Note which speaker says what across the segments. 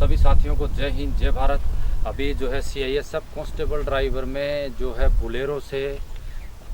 Speaker 1: सभी साथियों को जय हिंद जय भारत। अभी जो है CISF कांस्टेबल ड्राइवर में जो है बुलेरो से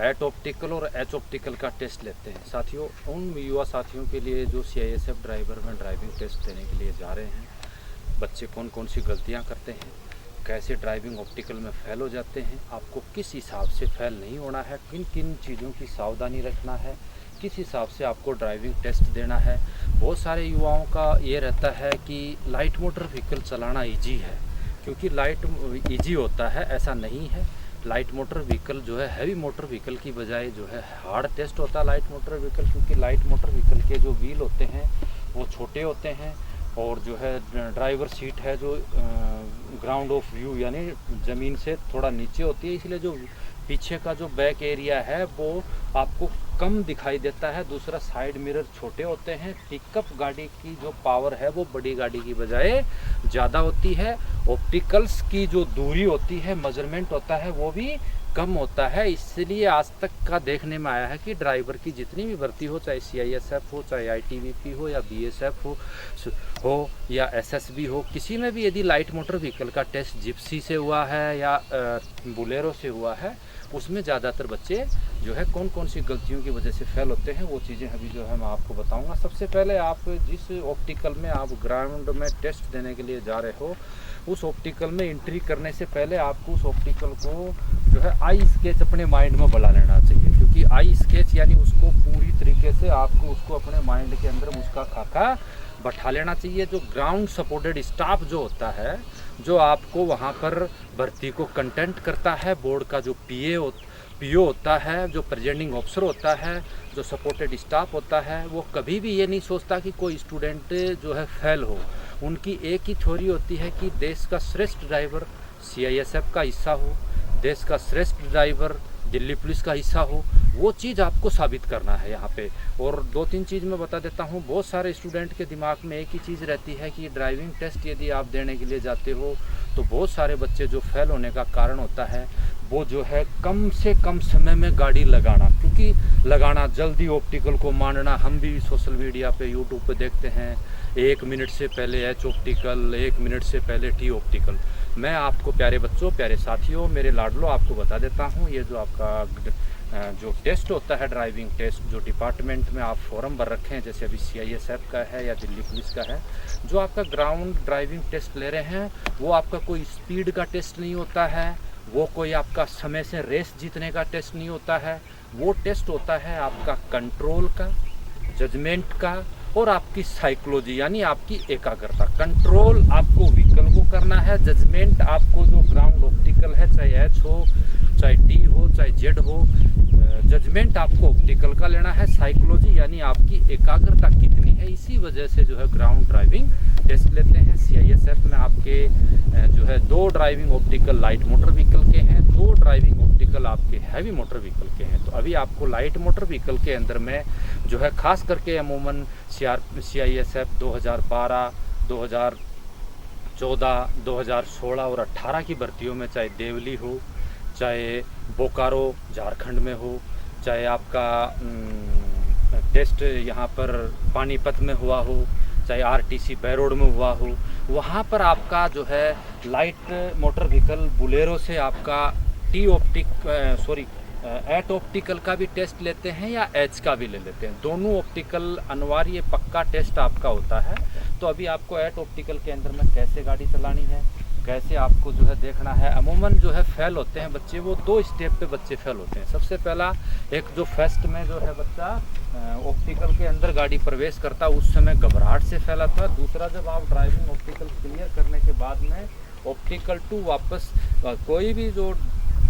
Speaker 1: एट ऑप्टिकल और एच ऑप्टिकल का टेस्ट लेते हैं। साथियों, उन युवा साथियों के लिए जो CISF ड्राइवर में ड्राइविंग टेस्ट देने के लिए जा रहे हैं, बच्चे कौन कौन सी गलतियां करते हैं, कैसे ड्राइविंग ऑप्टिकल में फेल हो जाते हैं, आपको किस हिसाब से फेल नहीं होना है, किन किन चीज़ों की सावधानी रखना है, किस हिसाब से आपको ड्राइविंग टेस्ट देना है। बहुत सारे युवाओं का ये रहता है कि लाइट मोटर व्हीकल चलाना इजी है, क्योंकि लाइट इजी होता है, ऐसा नहीं है। लाइट मोटर व्हीकल जो है हैवी मोटर व्हीकल की बजाय जो है हार्ड टेस्ट होता है लाइट मोटर व्हीकल, क्योंकि लाइट मोटर व्हीकल के जो व्हील होते हैं वो छोटे होते हैं और जो है ड्राइवर सीट है जो ग्राउंड ऑफ व्यू यानी ज़मीन से थोड़ा नीचे होती है, इसलिए जो पीछे का जो बैक एरिया है वो आपको कम दिखाई देता है। दूसरा, साइड मिरर छोटे होते हैं। पिकअप गाड़ी की जो पावर है वो बड़ी गाड़ी की बजाय ज़्यादा होती है। ऑप्टिकल्स की जो दूरी होती है, मेजरमेंट होता है, वो भी कम होता है। इसलिए आज तक का देखने में आया है कि ड्राइवर की जितनी भी भर्ती हो, चाहे CISF हो, चाहे ITBP हो या BSF हो या SSB हो, किसी में भी यदि लाइट मोटर व्हीकल का टेस्ट जिप्सी से हुआ है या बुलेरो से हुआ है, उसमें ज़्यादातर बच्चे जो है कौन कौन सी गलतियों की वजह से फेल होते हैं, वो चीज़ें अभी जो है मैं आपको बताऊंगा। सबसे पहले आप जिस ऑप्टिकल में आप ग्राउंड में टेस्ट देने के लिए जा रहे हो, उस ऑप्टिकल में एंट्री करने से पहले आपको उस ऑप्टिकल को जो है आई स्केच अपने माइंड में बना लेना चाहिए, क्योंकि आई स्केच यानी उसको पूरी तरीके से आपको उसको अपने माइंड के अंदर उसका खाका बैठा लेना चाहिए। जो ग्राउंड सपोर्टेड स्टाफ जो होता है, जो आपको वहाँ पर भर्ती को कंटेंट करता है, बोर्ड का जो PO होता है, जो प्रेजेंटिंग ऑफिसर होता है, जो सपोर्टेड स्टाफ होता है, वो कभी भी ये नहीं सोचता कि कोई स्टूडेंट जो है फेल हो। उनकी एक ही थ्योरी होती है कि देश का श्रेष्ठ ड्राइवर CISF का हिस्सा हो, देश का श्रेष्ठ ड्राइवर दिल्ली पुलिस का हिस्सा हो। वो चीज़ आपको साबित करना है यहाँ पे। और दो तीन चीज़ मैं बता देता हूँ। बहुत सारे स्टूडेंट के दिमाग में एक ही चीज़ रहती है कि ड्राइविंग टेस्ट यदि आप देने के लिए जाते हो तो बहुत सारे बच्चे जो फेल होने का कारण होता है वो जो है कम से कम समय में गाड़ी लगाना, क्योंकि लगाना जल्दी ऑप्टिकल को मानना। हम भी सोशल मीडिया पे यूट्यूब पे देखते हैं 1 मिनट से पहले H ऑप्टिकल, 1 मिनट से पहले T ऑप्टिकल। मैं आपको प्यारे बच्चों, प्यारे साथियों, मेरे लाडलो आपको बता देता हूँ, ये जो आपका जो टेस्ट होता है ड्राइविंग टेस्ट, जो डिपार्टमेंट में आप फॉर्म भर रखे हैं, जैसे अभी CISF का है या दिल्ली पुलिस का है, जो आपका ग्राउंड ड्राइविंग टेस्ट ले रहे हैं, वो आपका कोई स्पीड का टेस्ट नहीं होता है, वो कोई आपका समय से रेस जीतने का टेस्ट नहीं होता है। वो टेस्ट होता है आपका कंट्रोल का, जजमेंट का और आपकी साइकोलॉजी यानी आपकी एकाग्रता। कंट्रोल आपको व्हीकल को करना है, जजमेंट आपको जो ग्राउंड ऑप्टिकल है, चाहे H हो, चाहे T हो, चाहे Z हो, जजमेंट आपको ऑप्टिकल का लेना है। साइकोलॉजी यानी आपकी एकाग्रता कितनी है। इसी वजह से जो है ग्राउंड ड्राइविंग टेस्ट लेते हैं। CISF में आपके जो है 2 driving optical light motor vehicle के हैं, 2 ड्राइविंग ऑप्टिकल आपके हैवी मोटर व्हीकल के हैं। तो अभी आपको लाइट मोटर व्हीकल के अंदर में जो है खास करके अमूमन CISF 2012, 2014, 2016 और 18 की भर्तियों में, चाहे देवली हो, चाहे बोकारो झारखंड में हो, चाहे आपका टेस्ट यहाँ पर पानीपत में हुआ हो, चाहे RTC बैरोड में हुआ हो, वहाँ पर आपका जो है लाइट मोटर व्हीकल बुलेरो से आपका एट ऑप्टिकल का भी टेस्ट लेते हैं या H का भी ले लेते हैं। दोनों ऑप्टिकल अनिवार्य पक्का टेस्ट आपका होता है। तो अभी आपको एट ऑप्टिकल के अंदर में कैसे गाड़ी चलानी है, कैसे आपको जो है देखना है। अमूमन जो है फेल होते हैं बच्चे, वो 2 स्टेप पे बच्चे फेल होते हैं। सबसे पहला, एक जो फर्स्ट में जो है बच्चा ऑप्टिकल के अंदर गाड़ी प्रवेश करता है, उस समय घबराहट से फेल होता है। दूसरा, जब आप ड्राइविंग ऑप्टिकल क्लियर करने के बाद में ऑप्टिकल टू वापस कोई भी जो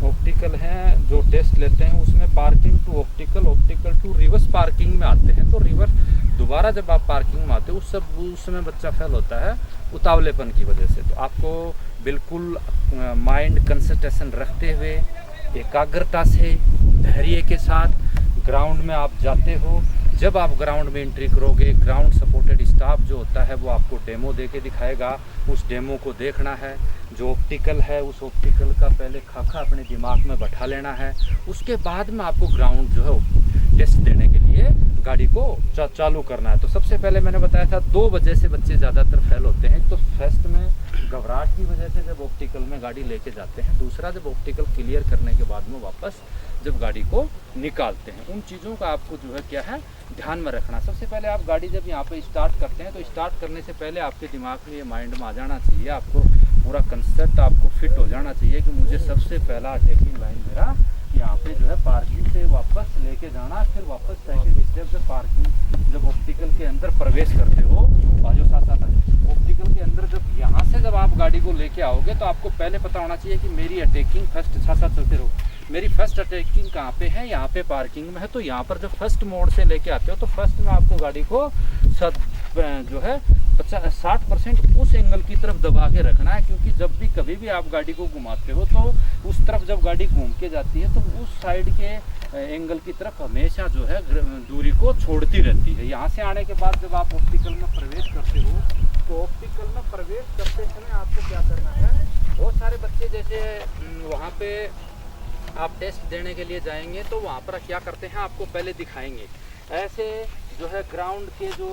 Speaker 1: ऑप्टिकल हैं जो टेस्ट लेते हैं, उसमें parking to optical, optical to reverse parking में आते हैं। तो रिवर्स दोबारा जब आप पार्किंग में आते हो उस समय बच्चा फेल होता है उतावलेपन की वजह से। तो आपको बिल्कुल माइंड कंसंट्रेशन रखते हुए, एकाग्रता से, धैर्य के साथ ग्राउंड में आप जाते हो। जब आप ग्राउंड में एंट्री करोगे, ग्राउंड सपोर्टेड स्टाफ जो होता है वो आपको डेमो दे के दिखाएगा। उस डेमो को देखना है। जो ऑप्टिकल है, उस ऑप्टिकल का पहले खाका अपने दिमाग में बैठा लेना है। उसके बाद में आपको ग्राउंड जो है टेस्ट देने के लिए गाड़ी को चालू करना है। तो सबसे पहले मैंने बताया था 2 वजह से बच्चे ज़्यादातर फेल होते हैं। तो फर्स्ट में घबराहट की वजह से जब ऑप्टिकल में गाड़ी लेके जाते हैं, दूसरा जब ऑप्टिकल क्लियर करने के बाद में वापस जब गाड़ी को निकालते हैं, उन चीज़ों का आपको जो है क्या है ध्यान में रखना। सबसे पहले आप गाड़ी जब यहाँ पे स्टार्ट करते हैं तो स्टार्ट करने से पहले आपके दिमाग में ये माइंड में आ जाना चाहिए, आपको पूरा कंसेप्ट आपको फिट हो जाना चाहिए कि मुझे सबसे पहला अटैकिंग लाइन मेरा यहाँ पे जो है पार्किंग से वापस लेके जाना, फिर वापस सेकंड स्टेप से पार्किंग जब ऑप्टिकल के अंदर प्रवेश करते हो, बाजू साथ साथ ऑप्टिकल के अंदर जब यहाँ से जब आप गाड़ी को लेके आओगे तो आपको पहले पता होना चाहिए कि मेरी अटैकिंग फर्स्ट साथ साथ चलते रहो, मेरी फर्स्ट अटैकिंग कहाँ पे है, यहाँ पे पार्किंग में है। तो यहाँ पर जब फर्स्ट मोड से लेके आते हो तो फर्स्ट में आपको गाड़ी को जो है 60% उस एंगल की तरफ दबा के रखना है, क्योंकि जब भी कभी भी आप गाड़ी को घुमाते हो तो उस तरफ जब गाड़ी घूम के जाती है तो उस साइड के एंगल की तरफ हमेशा जो है दूरी को छोड़ती रहती है। यहाँ से आने के बाद जब आप ऑप्टिकल में प्रवेश करते हो तो ऑप्टिकल में प्रवेश करते समय आपको क्या करना है, बहुत सारे बच्चे जैसे वहाँ पे आप टेस्ट देने के लिए जाएंगे तो वहाँ पर क्या करते हैं आपको पहले दिखाएंगे, ऐसे जो है ग्राउंड के जो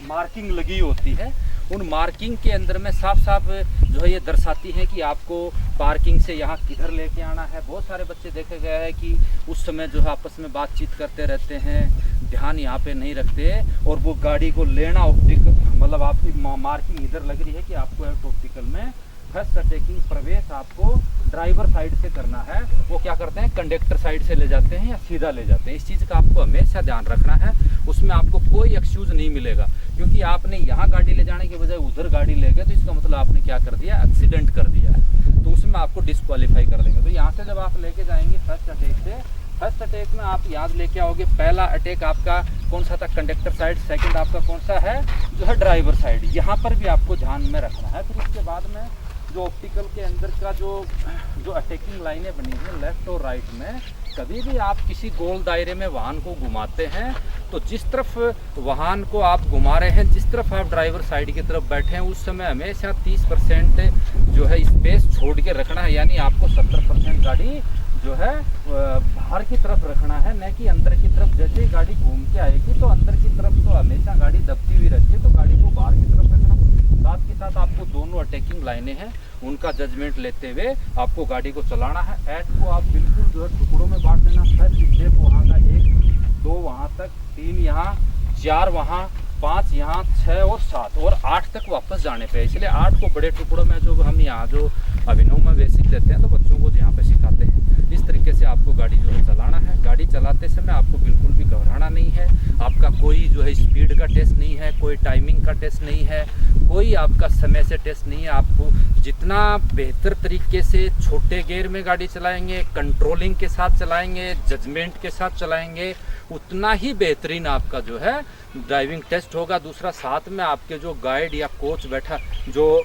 Speaker 1: मार्किंग लगी होती है उन मार्किंग के अंदर में साफ साफ जो है ये दर्शाती है कि आपको पार्किंग से यहाँ किधर लेके आना है। बहुत सारे बच्चे देखे गए हैं कि उस समय जो है आपस में बातचीत करते रहते हैं, ध्यान यहाँ पे नहीं रखते और वो गाड़ी को लेना ऑप्टिकल मतलब आपकी मार्किंग इधर लग रही है कि आपको ऑप्टिकल में फर्स्ट अटैकिंग प्रवेश आपको ड्राइवर साइड से करना है, वो क्या करते हैं कंडक्टर साइड से ले जाते हैं या सीधा ले जाते हैं। इस चीज़ का आपको हमेशा ध्यान रखना है, उसमें आपको कोई एक्सक्यूज़ नहीं मिलेगा, क्योंकि आपने यहाँ गाड़ी ले जाने के बजाय उधर गाड़ी ले गए तो इसका मतलब आपने क्या कर दिया, एक्सीडेंट कर दिया है, तो उसमें आपको डिस्क्वालीफाई कर देंगे। तो यहाँ से जब आप लेके जाएंगे फर्स्ट अटैक से, फर्स्ट अटैक में आप याद लेके आओगे पहला अटैक आपका कौन सा था, कंडक्टर साइड, सेकंड आपका कौन सा है जो है ड्राइवर साइड, यहाँ पर भी आपको ध्यान में रखना है। फिर उसके बाद में जो ऑप्टिकल के अंदर का जो अटैकिंग लाइनें बनी हैं लेफ्ट और राइट में, कभी भी आप किसी गोल दायरे में वाहन को घुमाते हैं तो जिस तरफ वाहन को आप घुमा रहे हैं, जिस तरफ आप ड्राइवर साइड की तरफ बैठे हैं, उस समय हमेशा 30% जो है स्पेस छोड़ के रखना है, यानी आपको 70% गाड़ी जो है बाहर की तरफ रखना है, न कि अंदर की तरफ। जैसे ही गाड़ी घूम के आएगी तो अंदर की तरफ तो हमेशा गाड़ी दबती हुई रहती है, तो गाड़ी को बाहर की तरफ रखना। साथ के साथ आपको दोनों अटैकिंग लाइनें हैं उनका जजमेंट लेते हुए आपको गाड़ी को चलाना है। ऐट को आप बिल्कुल जो है टुकड़ों में बांट देना, फर्स्ट स्टेप वहाँ का 1 2 वहाँ तक, 3 यहाँ, 4 वहाँ, 5 यहाँ, 6 और 7 और 8 तक वापस जाने पे। इसलिए 8 को बड़े टुकड़ों में जो हम यहाँ जो अभिनव में बेसिक देते हैं तो बच्चों को यहाँ पे सिखाते हैं। इस तरीके से आपको गाड़ी जो है चलाना है। गाड़ी चलाते समय आपको बिल्कुल भी घबराना नहीं है, आपका कोई जो है स्पीड का टेस्ट नहीं है, कोई टाइमिंग का टेस्ट नहीं है, कोई आपका समय से टेस्ट नहीं है। आपको जितना बेहतर तरीके से छोटे गियर में गाड़ी चलाएंगे, कंट्रोलिंग के साथ चलाएंगे, जजमेंट के साथ चलाएंगे, उतना ही बेहतरीन आपका जो है ड्राइविंग टेस्ट होगा। दूसरा, साथ में आपके जो गाइड या कोच बैठा, जो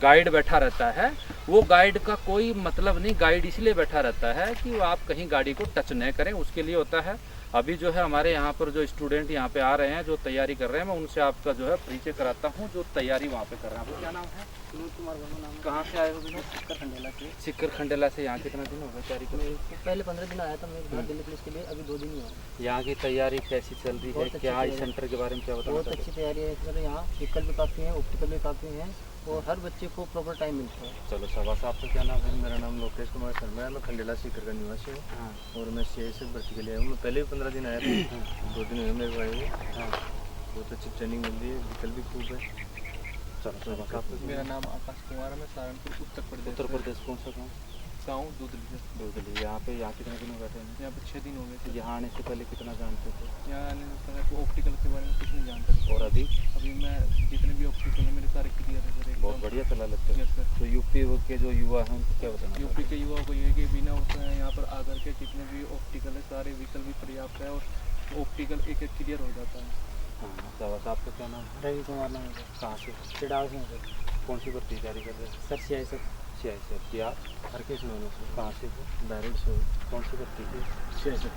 Speaker 1: गाइड बैठा रहता है, वो गाइड का कोई मतलब नहीं, गाइड इसलिए बैठा रहता है कि वो आप कहीं गाड़ी को टच न करें, उसके लिए होता है। अभी जो है हमारे यहाँ पर जो स्टूडेंट यहाँ पे आ रहे हैं, जो तैयारी कर रहे हैं, मैं उनसे आपका जो है परिचय कराता हूँ, जो तैयारी वहाँ पे कर रहे हैं। आपको क्या नाम है?
Speaker 2: विनोद कुमार वर्मा नाम है।
Speaker 1: कहाँ से आए हो विनोद?
Speaker 2: सिक्कर खंडेला से।
Speaker 1: सिक्कर खंडेला से। यहाँ कितना दिन हो गया तैयारी को?
Speaker 2: पहले 15 दिन आया था मैं दिल्ली पुलिस के लिए, अभी 2 दिन ही हुआ।
Speaker 1: यहाँ की तैयारी कैसी चल रही है? क्या इस सेंटर के बारे में क्या बताना?
Speaker 2: बहुत अच्छी तैयारी है सर, यहाँ व्हीकल भी काफ़ी हैं, ऑप्टिकल भी काफ़ी हैं और हर बच्चे को प्रॉपर टाइम मिलता है।
Speaker 1: चलो शाबाश। आपका क्या नाम है?
Speaker 3: मेरा नाम लोकेश कुमार शर्मा है, मैं खंडेला सीकर का निवासी हूँ।
Speaker 1: हाँ।
Speaker 3: और मैं CI से भर्ती के लिए आया हूँ। मैं पहले भी 15 दिन आया था, 2 दिन हुए मेरे भाई को।
Speaker 1: हाँ।
Speaker 3: बहुत अच्छी ट्रेनिंग मिल रही है, व्हीकल भी खूब है।
Speaker 1: चलो आपका?
Speaker 4: मेरा नाम आकाश कुमार है, मैं सहारनपुर उत्तर प्रदेश
Speaker 1: कौन सा गाँव?
Speaker 4: गाँव दूधली।
Speaker 1: यहाँ पे कितने दिन हो गए थे?
Speaker 4: यहाँ पे 6 दिन हो गए थे।
Speaker 1: यहाँ आने से पहले कितना जानते थे?
Speaker 4: यहाँ आने से पहले को ऑप्टिकल के बारे में कुछ नहीं जानता था।
Speaker 1: और अभी
Speaker 4: मैं जितने भी ऑप्टिकल है मेरे सारे क्लियर है सर।
Speaker 1: बहुत बढ़िया चला लेते हैं।
Speaker 4: Yes sir.
Speaker 1: तो यूपी के जो युवा हैं उनको क्या बताना?
Speaker 4: यूपी के युवाओं को ये है कि बिना यहाँ पर आकर के जितने भी ऑप्टिकल है सारे व्हीकल भी पर्याप्त है और ऑप्टिकल एक क्लियर हो जाता है।
Speaker 1: हाँ शाबाश। आपका क्या नाम है?
Speaker 2: रवि कुमार नाम है।
Speaker 1: कहाँ से?
Speaker 2: चिड़ाव से सर।
Speaker 1: कौन सी भर्ती तैयारी कर रहे हैं?
Speaker 2: Sir CI sir.
Speaker 1: CI से। क्या
Speaker 3: हरकेश नाम है।
Speaker 1: कहाँ से?
Speaker 3: बैरड से।
Speaker 1: कौन सी भर्ती थी?
Speaker 3: CI से।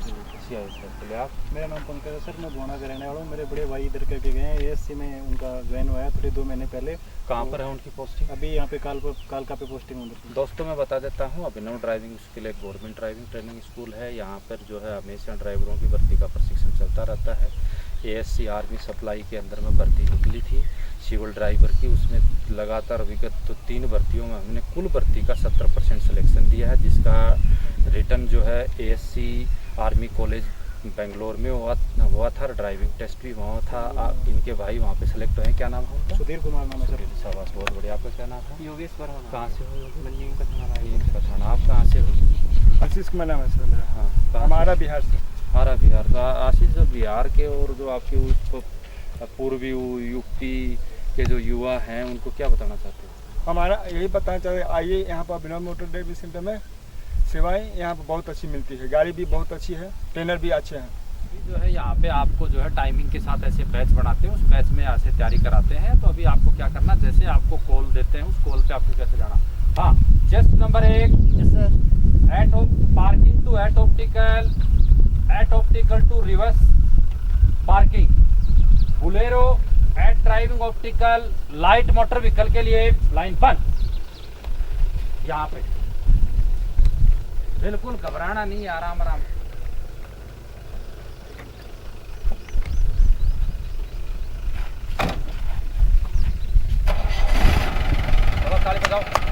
Speaker 1: CI से। चलिए आप?
Speaker 2: मेरा नाम पंकज है सर, मैं बोना का रहने वाला हूँ। मेरे बड़े भाई इधर करके गए हैं, ASC में उनका ज्वाइन हुआ है थोड़े 2 महीने पहले।
Speaker 1: कहाँ पर है उनकी पोस्टिंग?
Speaker 2: अभी यहाँ पे कालका पे पोस्टिंग होगी।
Speaker 1: दोस्तों मैं बता देता हूँ, अभिनव ड्राइविंग स्कूल एक गवर्नमेंट ड्राइविंग ट्रेनिंग स्कूल है। यहाँ पर जो है हमेशा ड्राइवरों की भर्ती का प्रशिक्षण चलता रहता है। ASC आर्मी सप्लाई के अंदर में भर्ती निकली थी सिविल ड्राइवर की। उसमें लगातार विगत तो 3 भर्तियों में हमने कुल भर्ती का 70% सिलेक्शन दिया है, जिसका रिटर्न जो है ASC आर्मी कॉलेज बेंगलोर में हुआ था। ड्राइविंग टेस्ट भी वहाँ था। इनके भाई वहाँ पे सेलेक्ट हुए हैं। क्या नाम है उनका?
Speaker 2: सुधीर कुमार नाम है सर।
Speaker 1: शाबाश, बहुत बढ़िया। आपका क्या नाम है?
Speaker 4: योगेश वर्मा।
Speaker 1: कहाँ से हो?
Speaker 4: मंजीम का थाना
Speaker 1: नीम का थाना। आप कहाँ से हो?
Speaker 2: आशीष कुमार नाम है सर मेरा।
Speaker 1: हाँ, कहाँ से?
Speaker 2: हमारा बिहार से।
Speaker 1: हमारा बिहार। तो आशीष, जो बिहार के और जो आपके पूर्वी यूपी के जो युवा हैं उनको क्या बताना चाहते हो?
Speaker 5: हमारा यही बताना चाहिए, आइए यहाँ पर विनोद मोटर ड्राइविंग सेंटर में सेवाएं यहाँ पर बहुत अच्छी मिलती है, गाड़ी भी बहुत अच्छी है, ट्रेनर भी अच्छे हैं।
Speaker 1: अभी जो है यहाँ पे आपको जो है टाइमिंग के साथ ऐसे बैच बनाते हैं, उस बैच में ऐसे तैयारी कराते हैं। तो अभी आपको क्या करना, जैसे आपको कॉल देते हैं उस कॉल पे आपको कैसे जाना। हाँ, chest number 1 parking to eight optical to reverse parking, बुलेरो eight driving optical light motor vehicle के लिए लाइन 1। यहाँ पे बिल्कुल घबराना नहीं, आराम आराम। चलो ताली बजाओ।